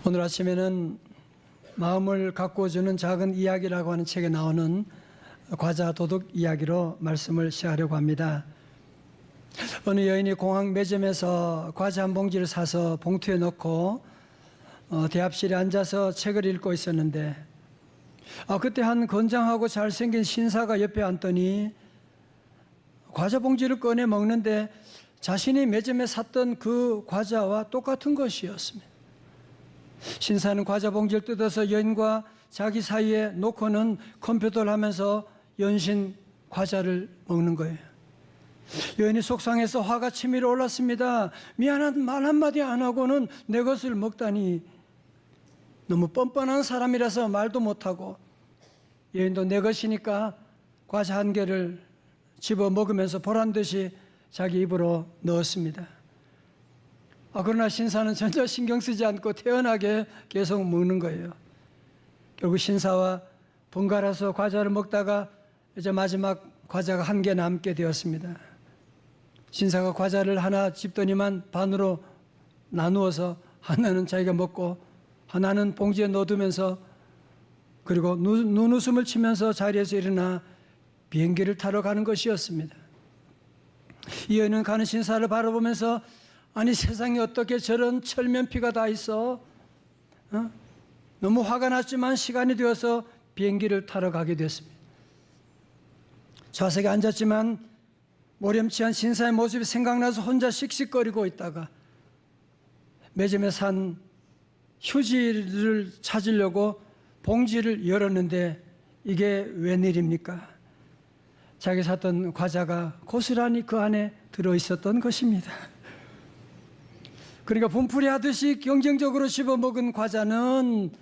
오늘 아침에는 마음을 가꾸어주는 작은 이야기라고 하는 책에 나오는 과자 도둑 이야기로 말씀을 시작하려고 합니다. 어느 여인이 공항 매점에서 과자 한 봉지를 사서 봉투에 넣고 대합실에 앉아서 책을 읽고 있었는데 그때 한 건장하고 잘생긴 신사가 옆에 앉더니 과자 봉지를 꺼내 먹는데 자신이 매점에 샀던 그 과자와 똑같은 것이었습니다. 신사는 과자 봉지를 뜯어서 여인과 자기 사이에 놓고는 컴퓨터를 하면서 연신 과자를 먹는 거예요. 여인이 속상해서 화가 치밀어 올랐습니다. 미안한 말 한마디 안 하고는 내 것을 먹다니. 너무 뻔뻔한 사람이라서 말도 못하고 여인도 내 것이니까 과자 한 개를 집어 먹으면서 보란듯이 자기 입으로 넣었습니다. 그러나 신사는 전혀 신경 쓰지 않고 태연하게 계속 먹는 거예요. 결국 신사와 번갈아서 과자를 먹다가 이제 마지막 과자가 한 개 남게 되었습니다. 신사가 과자를 하나 집더니만 반으로 나누어서 하나는 자기가 먹고 하나는 봉지에 넣어두면서 그리고 눈웃음을 치면서 자리에서 일어나 비행기를 타러 가는 것이었습니다. 이 여인은 가는 신사를 바라보면서 아니 세상에 어떻게 저런 철면피가 다 있어? 너무 화가 났지만 시간이 되어서 비행기를 타러 가게 됐습니다. 좌석에 앉았지만 모렴치한 신사의 모습이 생각나서 혼자 씩씩거리고 있다가 매점에 산 휴지를 찾으려고 봉지를 열었는데 이게 웬일입니까? 자기 샀던 과자가 고스란히 그 안에 들어있었던 것입니다. 그러니까 분풀이 하듯이 경쟁적으로 씹어먹은 과자는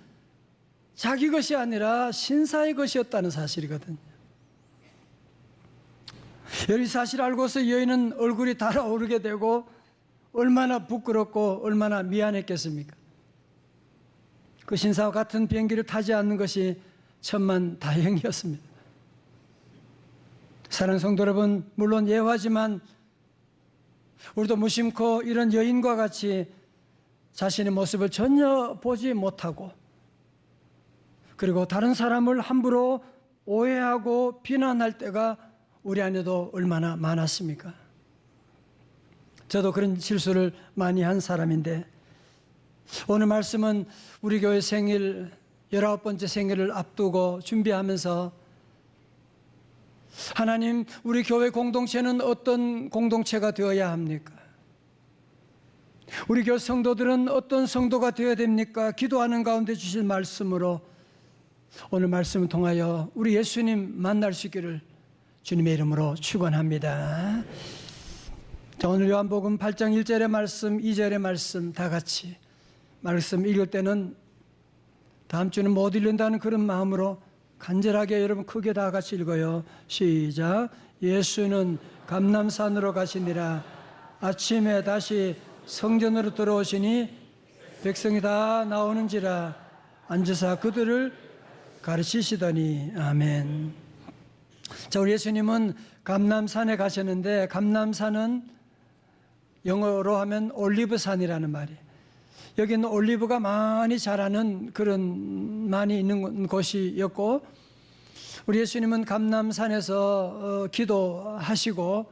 자기 것이 아니라 신사의 것이었다는 사실이거든요. 이 사실을 알고서 여인은 얼굴이 달아오르게 되고 얼마나 부끄럽고 얼마나 미안했겠습니까? 그 신사와 같은 비행기를 타지 않는 것이 천만 다행이었습니다. 사랑하는 성도 여러분, 물론 예화지만 우리도 무심코 이런 여인과 같이 자신의 모습을 전혀 보지 못하고 그리고 다른 사람을 함부로 오해하고 비난할 때가 우리 안에도 얼마나 많았습니까? 저도 그런 실수를 많이 한 사람인데 오늘 말씀은 우리 교회 생일 19번째 생일을 앞두고 준비하면서 하나님, 우리 교회 공동체는 어떤 공동체가 되어야 합니까? 우리 교회 성도들은 어떤 성도가 되어야 됩니까? 기도하는 가운데 주신 말씀으로 오늘 말씀을 통하여 우리 예수님 만날 수 있기를 주님의 이름으로 축원합니다. 자, 오늘 요한복음 8장 1절의 말씀, 2절의 말씀 다 같이 말씀 읽을 때는 다음 주는 못 읽는다는 그런 마음으로 간절하게 여러분 크게 다 같이 읽어요. 시작. 예수는 감람산으로 가시니라. 아침에 다시 성전으로 들어오시니 백성이 다 나오는지라 앉으사 그들을 가르치시더니. 아멘. 자, 우리 예수님은 감람산에 가셨는데 감람산은 영어로 하면 올리브산이라는 말이에요. 여기는 올리브가 많이 자라는 그런 많이 있는 곳이었고 우리 예수님은 감람산에서 기도하시고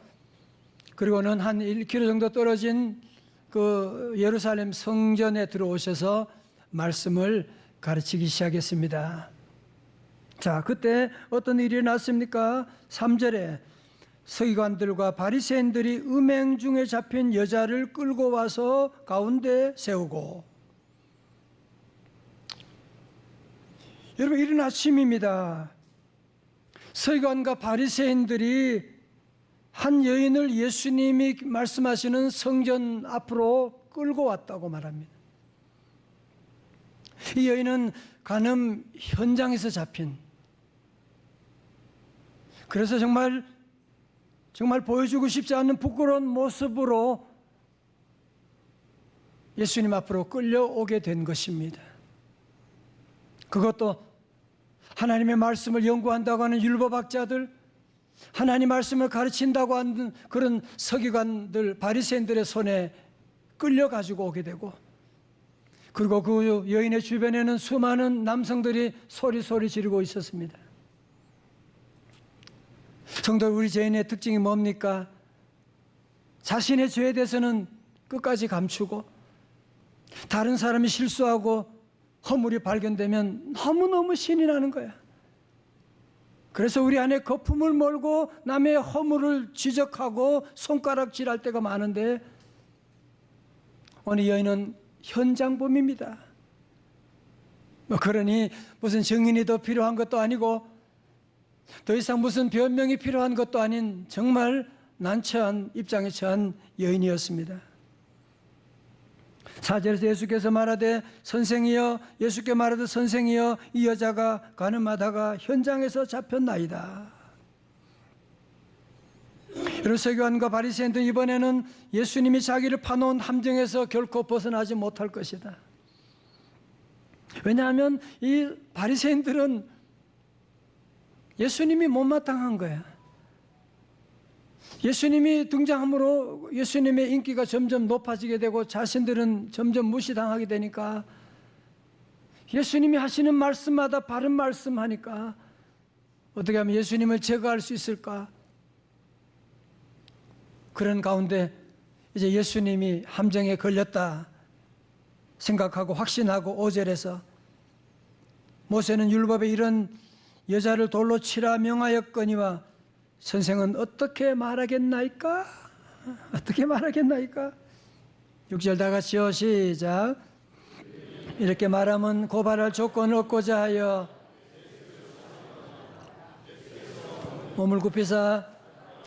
그리고는 한 1km 정도 떨어진 그 예루살렘 성전에 들어오셔서 말씀을 가르치기 시작했습니다. 자, 그때 어떤 일이 났습니까? 3절에 서기관들과 바리새인들이 음행 중에 잡힌 여자를 끌고 와서 가운데 세우고. 여러분, 이른 아침입니다. 서기관과 바리새인들이 한 여인을 예수님이 말씀하시는 성전 앞으로 끌고 왔다고 말합니다. 이 여인은 간음 현장에서 잡힌, 그래서 정말 보여주고 싶지 않은 부끄러운 모습으로 예수님 앞으로 끌려오게 된 것입니다. 그것도 하나님의 말씀을 연구한다고 하는 율법학자들, 하나님 말씀을 가르친다고 하는 그런 서기관들, 바리새인들의 손에 끌려가지고 오게 되고 그리고 그 여인의 주변에는 수많은 남성들이 소리 지르고 있었습니다. 성도, 우리 죄인의 특징이 뭡니까? 자신의 죄에 대해서는 끝까지 감추고, 다른 사람이 실수하고 허물이 발견되면 너무너무 신이 나는 거야. 그래서 우리 안에 거품을 몰고 남의 허물을 지적하고 손가락질할 때가 많은데, 오늘 여인은 현장범입니다. 그러니 무슨 증인이 더 필요한 것도 아니고 더 이상 무슨 변명이 필요한 것도 아닌 정말 난처한 입장에 처한 여인이었습니다. 4절에서 예수께서 말하되 선생이여, 예수께 말하되 선생이여, 이 여자가 가늠하다가 현장에서 잡혔나이다. 여러분, 서기관과 바리새인들은 이번에는 예수님이 자기를 파놓은 함정에서 결코 벗어나지 못할 것이다. 왜냐하면 이 바리새인들은 예수님이 못마땅한 거야. 예수님이 등장함으로 예수님의 인기가 점점 높아지게 되고 자신들은 점점 무시당하게 되니까, 예수님이 하시는 말씀마다 바른 말씀하니까 어떻게 하면 예수님을 제거할 수 있을까? 그런 가운데 이제 예수님이 함정에 걸렸다 생각하고 확신하고 5절에서 모세는 율법에 이런 여자를 돌로 치라 명하였거니와 선생은 어떻게 말하겠나이까? 어떻게 말하겠나이까? 6절 다 같이요, 시작. 이렇게 말하면 고발할 조건을 얻고자 하여 몸을 굽히사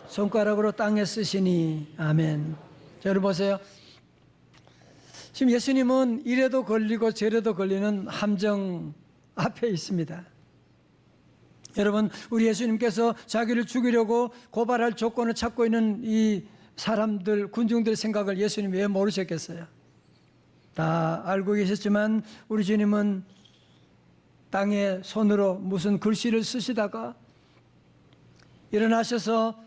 손가락으로 땅에 쓰시니. 아멘. 자, 여러분 보세요. 지금 예수님은 이래도 걸리고 저래도 걸리는 함정 앞에 있습니다. 여러분, 우리 예수님께서 자기를 죽이려고 고발할 조건을 찾고 있는 이 사람들, 군중들의 생각을 예수님이 왜 모르셨겠어요? 다 알고 계셨지만 우리 주님은 땅에 손으로 무슨 글씨를 쓰시다가 일어나셔서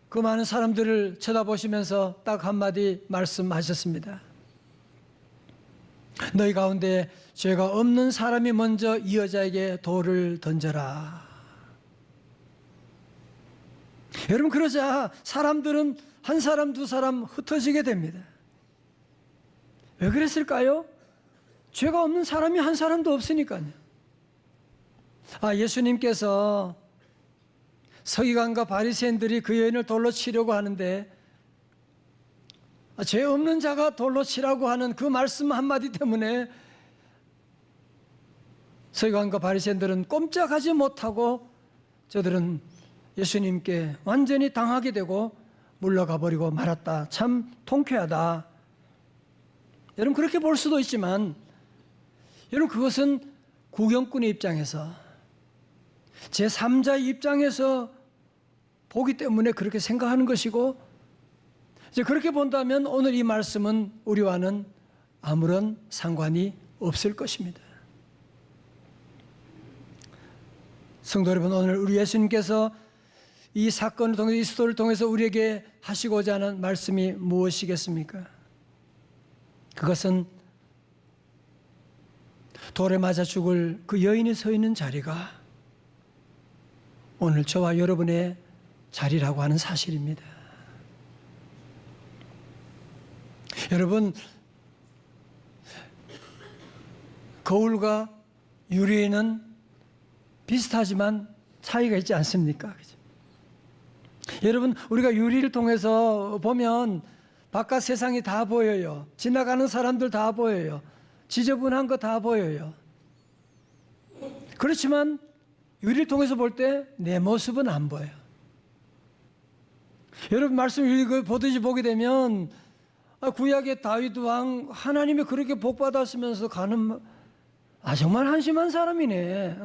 그 많은 사람들을 쳐다보시면서 딱 한마디 말씀하셨습니다. 너희 가운데 죄가 없는 사람이 먼저 이 여자에게 돌을 던져라. 여러분, 그러자 사람들은 한 사람 두 사람 흩어지게 됩니다. 왜 그랬을까요? 죄가 없는 사람이 한 사람도 없으니까요. 예수님께서 서기관과 바리새인들이 그 여인을 돌로 치려고 하는데, 죄 없는 자가 돌로 치라고 하는 그 말씀 한마디 때문에 서기관과 바리새인들은 꼼짝하지 못하고 저들은 예수님께 완전히 당하게 되고 물러가 버리고 말았다. 참 통쾌하다. 여러분, 그렇게 볼 수도 있지만 여러분, 그것은 구경꾼의 입장에서, 제3자의 입장에서 보기 때문에 그렇게 생각하는 것이고, 이제 그렇게 본다면 오늘 이 말씀은 우리와는 아무런 상관이 없을 것입니다. 성도 여러분, 오늘 우리 예수님께서 이 사건을 통해서, 이 스토리를 통해서 우리에게 하시고자 하는 말씀이 무엇이겠습니까? 그것은 돌에 맞아 죽을 그 여인이 서 있는 자리가 오늘 저와 여러분의 자리라고 하는 사실입니다. 여러분, 거울과 유리에는 비슷하지만 차이가 있지 않습니까? 그죠? 여러분, 우리가 유리를 통해서 보면 바깥 세상이 다 보여요. 지나가는 사람들 다 보여요. 지저분한 거 다 보여요. 그렇지만 유리를 통해서 볼 때 내 모습은 안 보여요. 여러분, 말씀 보듯이 보게 되면 구약의 다윗 왕, 하나님이 그렇게 복받았으면서 가는, 정말 한심한 사람이네.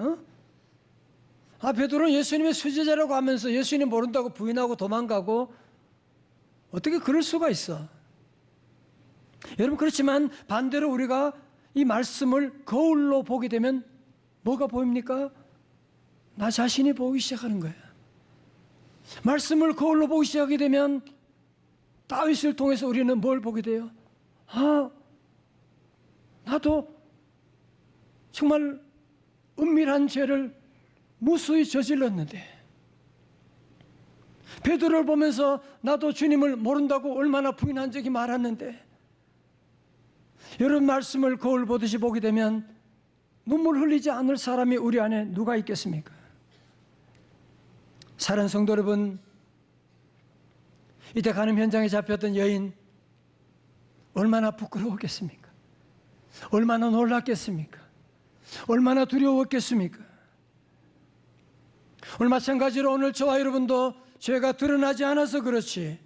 베드로는 예수님의 수제자라고 하면서 예수님 모른다고 부인하고 도망가고, 어떻게 그럴 수가 있어? 여러분, 그렇지만 반대로 우리가 이 말씀을 거울로 보게 되면 뭐가 보입니까? 나 자신이 보기 시작하는 거예요. 말씀을 거울로 보기 시작하게 되면 다윗을 통해서 우리는 뭘 보게 돼요? 나도 정말 은밀한 죄를 무수히 저질렀는데, 베드로를 보면서 나도 주님을 모른다고 얼마나 부인한 적이 많았는데, 여러분 말씀을 거울 보듯이 보게 되면 눈물 흘리지 않을 사람이 우리 안에 누가 있겠습니까? 사랑하는 성도 여러분, 이때 간음 현장에 잡혔던 여인 얼마나 부끄러웠겠습니까? 얼마나 놀랐겠습니까? 얼마나 두려웠겠습니까? 오늘 마찬가지로 오늘 저와 여러분도 죄가 드러나지 않아서 그렇지,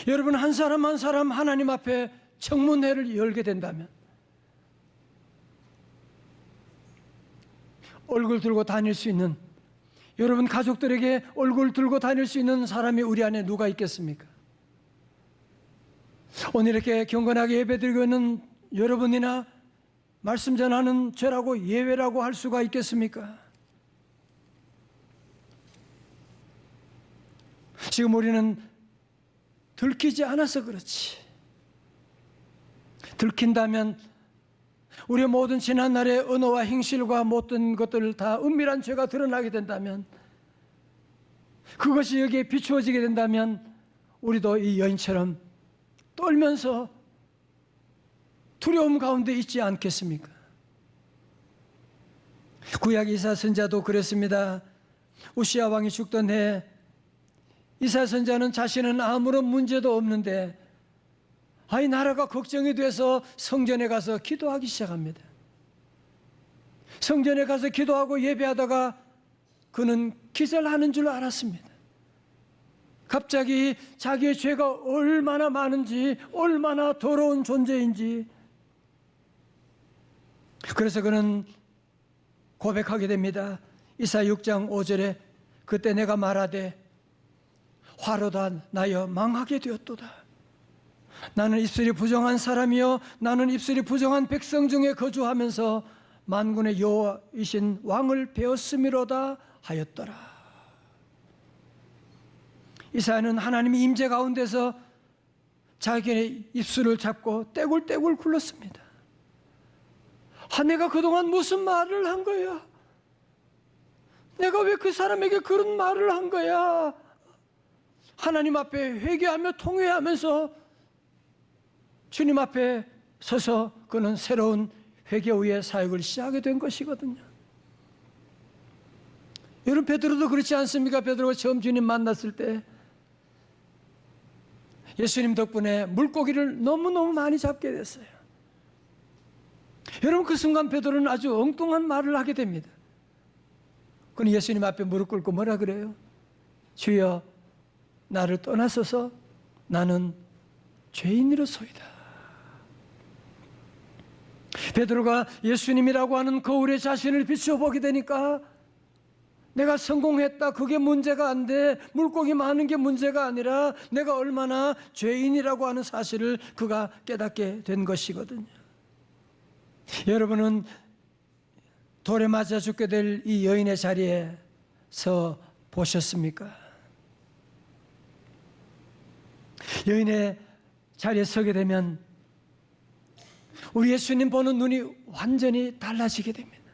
여러분 한 사람 한 사람 하나님 앞에 청문회를 열게 된다면, 얼굴 들고 다닐 수 있는, 여러분 가족들에게 얼굴 들고 다닐 수 있는 사람이 우리 안에 누가 있겠습니까? 오늘 이렇게 경건하게 예배드리고 있는 여러분이나 말씀 전하는 죄라고 예외라고 할 수가 있겠습니까? 지금 우리는 들키지 않아서 그렇지, 들킨다면 우리의 모든 지난날의 언어와 행실과 모든 것들 다 은밀한 죄가 드러나게 된다면, 그것이 여기에 비추어지게 된다면 우리도 이 여인처럼 떨면서 두려움 가운데 있지 않겠습니까? 구약 이사 선자도 그랬습니다. 우시야 왕이 죽던 해 이사 선자는 자신은 아무런 문제도 없는데 나라가 걱정이 돼서 성전에 가서 기도하기 시작합니다. 성전에 가서 기도하고 예배하다가 그는 기절하는 줄 알았습니다. 갑자기 자기의 죄가 얼마나 많은지, 얼마나 더러운 존재인지, 그래서 그는 고백하게 됩니다. 이사 6장 5절에 그때 내가 말하되 화로 다 나여 망하게 되었도다. 나는 입술이 부정한 사람이요 나는 입술이 부정한 백성 중에 거주하면서 만군의 여호와이신 왕을 배웠음이로다 하였더라. 이사야는 하나님의 임재 가운데서 자기의 입술을 잡고 떼굴떼굴 굴렀습니다. 내가 그동안 무슨 말을 한 거야? 내가 왜 그 사람에게 그런 말을 한 거야? 하나님 앞에 회개하며 통회하면서 주님 앞에 서서 그는 새로운 회개 후의 사역을 시작하게 된 것이거든요. 여러분 베드로도 그렇지 않습니까? 베드로가 처음 주님 만났을 때 예수님 덕분에 물고기를 너무너무 많이 잡게 됐어요. 여러분 그 순간 베드로는 아주 엉뚱한 말을 하게 됩니다. 그는 예수님 앞에 무릎 꿇고 뭐라 그래요? 주여 나를 떠나소서 나는 죄인이로소이다. 베드로가 예수님이라고 하는 거울에 자신을 비춰보게 되니까 내가 성공했다, 그게 문제가 안 돼, 물고기 많은 게 문제가 아니라 내가 얼마나 죄인이라고 하는 사실을 그가 깨닫게 된 것이거든요. 여러분은 돌에 맞아 죽게 될 이 여인의 자리에 서 보셨습니까? 여인의 자리에 서게 되면 우리 예수님 보는 눈이 완전히 달라지게 됩니다.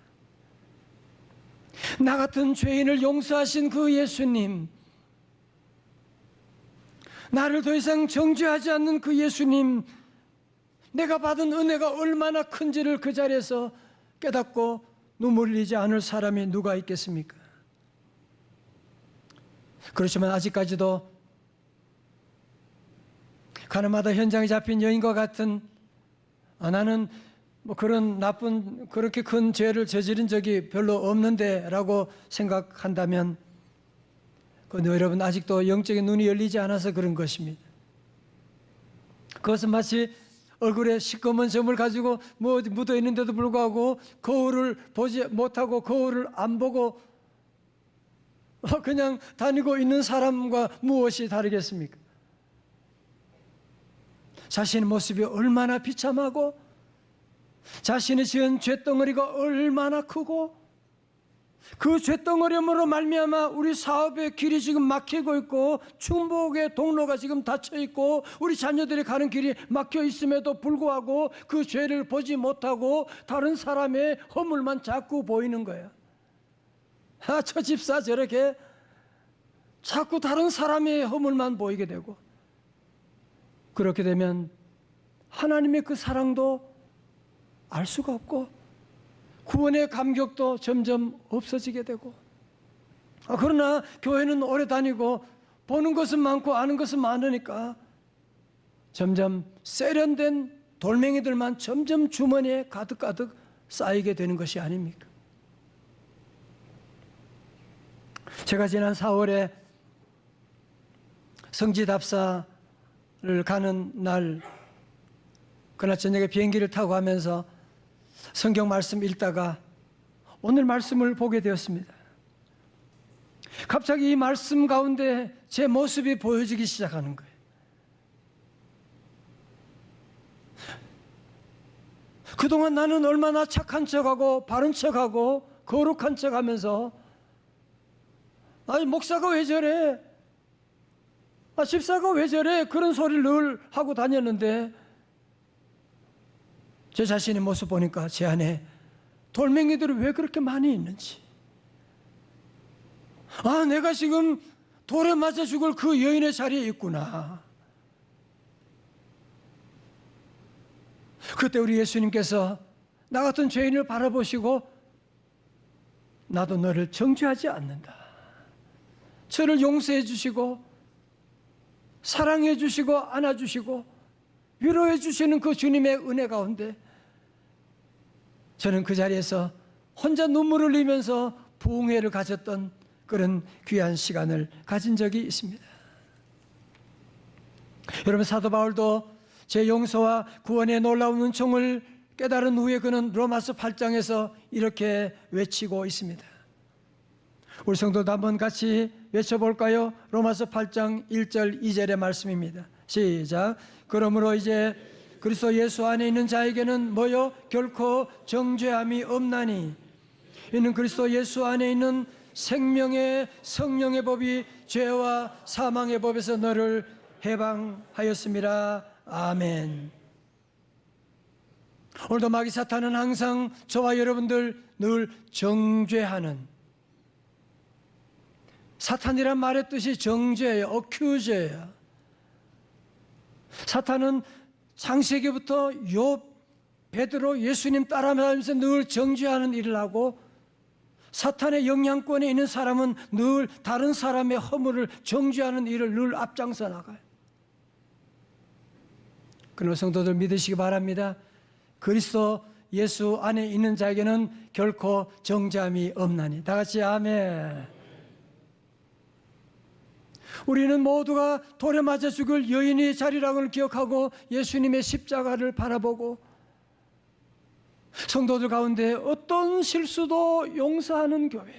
나 같은 죄인을 용서하신 그 예수님, 나를 더 이상 정죄하지 않는 그 예수님, 내가 받은 은혜가 얼마나 큰지를 그 자리에서 깨닫고 눈물 흘리지 않을 사람이 누가 있겠습니까? 그렇지만 아직까지도 가늠하다 현장에 잡힌 여인과 같은 나는 그런 나쁜 그렇게 큰 죄를 저지른 적이 별로 없는데 라고 생각한다면 그런데 여러분 아직도 영적인 눈이 열리지 않아서 그런 것입니다. 그것은 마치 얼굴에 시꺼먼 점을 가지고 묻어 있는데도 불구하고 거울을 보지 못하고 거울을 안 보고 그냥 다니고 있는 사람과 무엇이 다르겠습니까? 자신의 모습이 얼마나 비참하고 자신이 지은 죄덩어리가 얼마나 크고 그 죄덩어리므로 말미암아 우리 사업의 길이 지금 막히고 있고 충복의 통로가 지금 닫혀 있고 우리 자녀들이 가는 길이 막혀 있음에도 불구하고 그 죄를 보지 못하고 다른 사람의 허물만 자꾸 보이는 거야. 저 집사 저렇게 자꾸 다른 사람의 허물만 보이게 되고, 그렇게 되면 하나님의 그 사랑도 알 수가 없고 구원의 감격도 점점 없어지게 되고, 그러나 교회는 오래 다니고 보는 것은 많고 아는 것은 많으니까 점점 세련된 돌멩이들만 점점 주머니에 가득가득 쌓이게 되는 것이 아닙니까? 제가 지난 4월에 성지답사를 가는 날, 그날 저녁에 비행기를 타고 가면서 성경 말씀 읽다가 오늘 말씀을 보게 되었습니다. 갑자기 이 말씀 가운데 제 모습이 보여지기 시작하는 거예요. 그동안 나는 얼마나 착한 척하고 바른 척하고 거룩한 척하면서 아니 목사가 왜 저래? 집사가 왜 저래? 그런 소리를 늘 하고 다녔는데 제 자신의 모습 보니까 제 안에 돌멩이들이 왜 그렇게 많이 있는지, 내가 지금 돌에 맞아 죽을 그 여인의 자리에 있구나. 그때 우리 예수님께서 나 같은 죄인을 바라보시고 나도 너를 정죄하지 않는다, 저를 용서해 주시고 사랑해 주시고 안아 주시고 위로해 주시는 그 주님의 은혜 가운데 저는 그 자리에서 혼자 눈물을 흘리면서 부흥회를 가졌던 그런 귀한 시간을 가진 적이 있습니다. 여러분, 사도 바울도 제 용서와 구원의 놀라운 은총을 깨달은 후에 그는 로마서 8장에서 이렇게 외치고 있습니다. 우리 성도도 한번 같이 외쳐볼까요? 로마서 8장 1절 2절의 말씀입니다. 시작. 그러므로 이제 그리스도 예수 안에 있는 자에게는 뭐요? 결코 정죄함이 없나니 이는 그리스도 예수 안에 있는 생명의 성령의 법이 죄와 사망의 법에서 너를 해방하였습니다. 아멘. 오늘도 마귀 사탄은 항상 저와 여러분들 늘 정죄하는, 사탄이란 말의 뜻이 정죄예요. 어큐저예요. 사탄은 창세기부터 욥, 베드로, 예수님 따라가면서 늘 정죄하는 일을 하고, 사탄의 영향권에 있는 사람은 늘 다른 사람의 허물을 정죄하는 일을 늘 앞장서 나가요. 그러나 성도들 믿으시기 바랍니다. 그리스도 예수 안에 있는 자에게는 결코 정죄함이 없나니. 다 같이 아멘. 우리는 모두가 돌에 맞아 죽을 여인의 자리락을 기억하고 예수님의 십자가를 바라보고 성도들 가운데 어떤 실수도 용서하는 교회,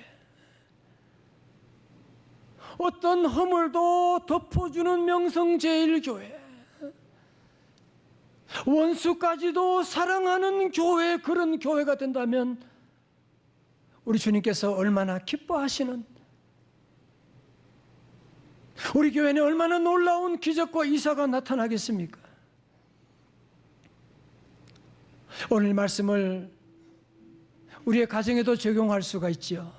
어떤 허물도 덮어주는 명성제일교회, 원수까지도 사랑하는 교회, 그런 교회가 된다면 우리 주님께서 얼마나 기뻐하시는, 우리 교회는 얼마나 놀라운 기적과 이사가 나타나겠습니까? 오늘 말씀을 우리의 가정에도 적용할 수가 있지요.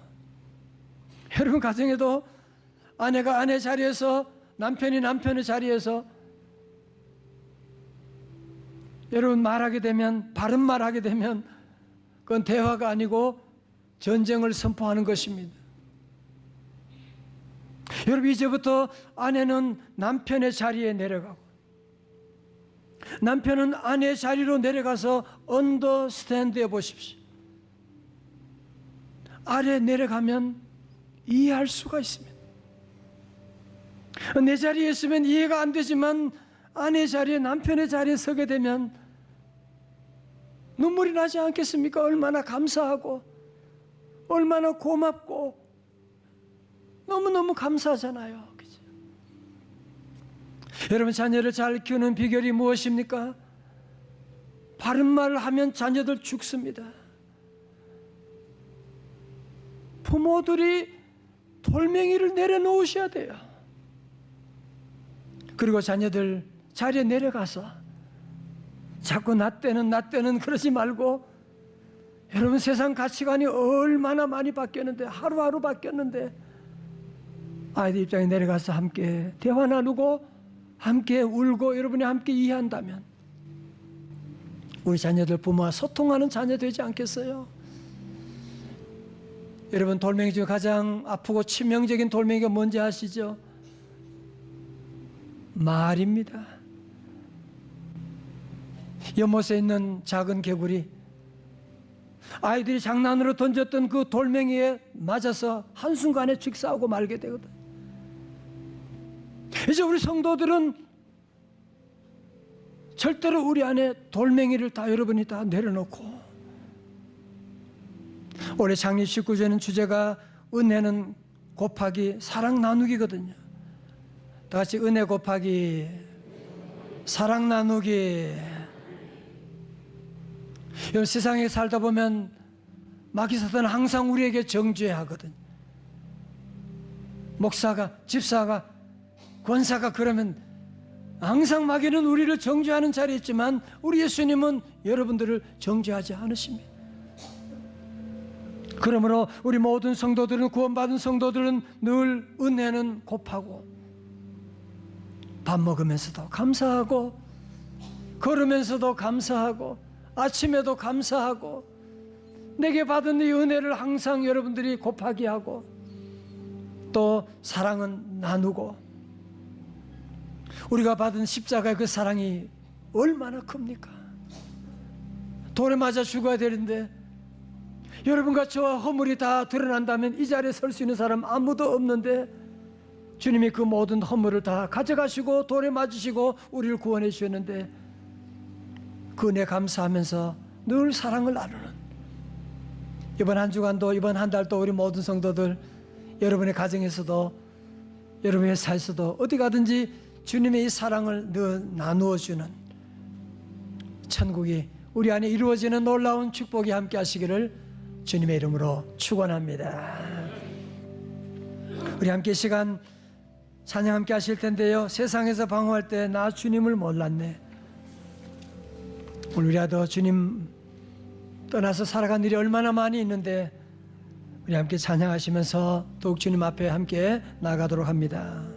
여러분 가정에도 아내가 아내 자리에서, 남편이 남편의 자리에서 여러분 말하게 되면, 바른 말하게 되면 그건 대화가 아니고 전쟁을 선포하는 것입니다. 여러분 이제부터 아내는 남편의 자리에 내려가고 남편은 아내의 자리로 내려가서 언더스탠드해 보십시오. 아래 내려가면 이해할 수가 있습니다. 내 자리에 있으면 이해가 안 되지만 아내 자리에, 남편의 자리에 서게 되면 눈물이 나지 않겠습니까? 얼마나 감사하고 얼마나 고맙고 너무너무 감사하잖아요. 그죠? 여러분 자녀를 잘 키우는 비결이 무엇입니까? 바른 말을 하면 자녀들 죽습니다. 부모들이 돌멩이를 내려놓으셔야 돼요. 그리고 자녀들 자리에 내려가서 자꾸 나 때는 그러지 말고, 여러분 세상 가치관이 얼마나 많이 바뀌었는데, 하루하루 바뀌었는데, 아이들 입장에 내려가서 함께 대화 나누고 함께 울고 여러분이 함께 이해한다면 우리 자녀들 부모와 소통하는 자녀 되지 않겠어요? 여러분, 돌멩이 중에 가장 아프고 치명적인 돌멩이가 뭔지 아시죠? 말입니다. 연못에 있는 작은 개구리, 아이들이 장난으로 던졌던 그 돌멩이에 맞아서 한순간에 직사하고 말게 되거든. 이제 우리 성도들은 절대로 우리 안에 돌멩이를 다 여러분이 다 내려놓고, 올해 창립 19주년 주제가 은혜는 곱하기 사랑 나누기거든요. 다 같이 은혜 곱하기 사랑 나누기. 여러분, 세상에 살다 보면 마귀 사탄은 항상 우리에게 정죄하거든. 목사가, 집사가, 권사가 그러면 항상 마귀는 우리를 정죄하는 자리에 있지만 우리 예수님은 여러분들을 정죄하지 않으십니다. 그러므로 우리 모든 성도들은, 구원받은 성도들은 늘 은혜는 곱하고, 밥 먹으면서도 감사하고, 걸으면서도 감사하고, 아침에도 감사하고, 내게 받은 이 은혜를 항상 여러분들이 곱하게 하고, 또 사랑은 나누고, 우리가 받은 십자가의 그 사랑이 얼마나 큽니까? 돌에 맞아 죽어야 되는데 여러분과 저와 허물이 다 드러난다면 이 자리에 설 수 있는 사람 아무도 없는데, 주님이 그 모든 허물을 다 가져가시고 돌에 맞으시고 우리를 구원해 주셨는데, 그 은혜 감사하면서 늘 사랑을 나누는, 이번 한 주간도, 이번 한 달도 우리 모든 성도들, 여러분의 가정에서도, 여러분의 회사에서도 어디 가든지 주님의 이 사랑을 늘 나누어 주는 천국이 우리 안에 이루어지는 놀라운 축복이 함께 하시기를 주님의 이름으로 축원합니다. 우리 함께 시간 찬양 함께 하실 텐데요, 세상에서 방황할 때 나 주님을 몰랐네. 오늘 우리라도 주님 떠나서 살아간 일이 얼마나 많이 있는데 우리 함께 찬양하시면서 더욱 주님 앞에 함께 나가도록 합니다.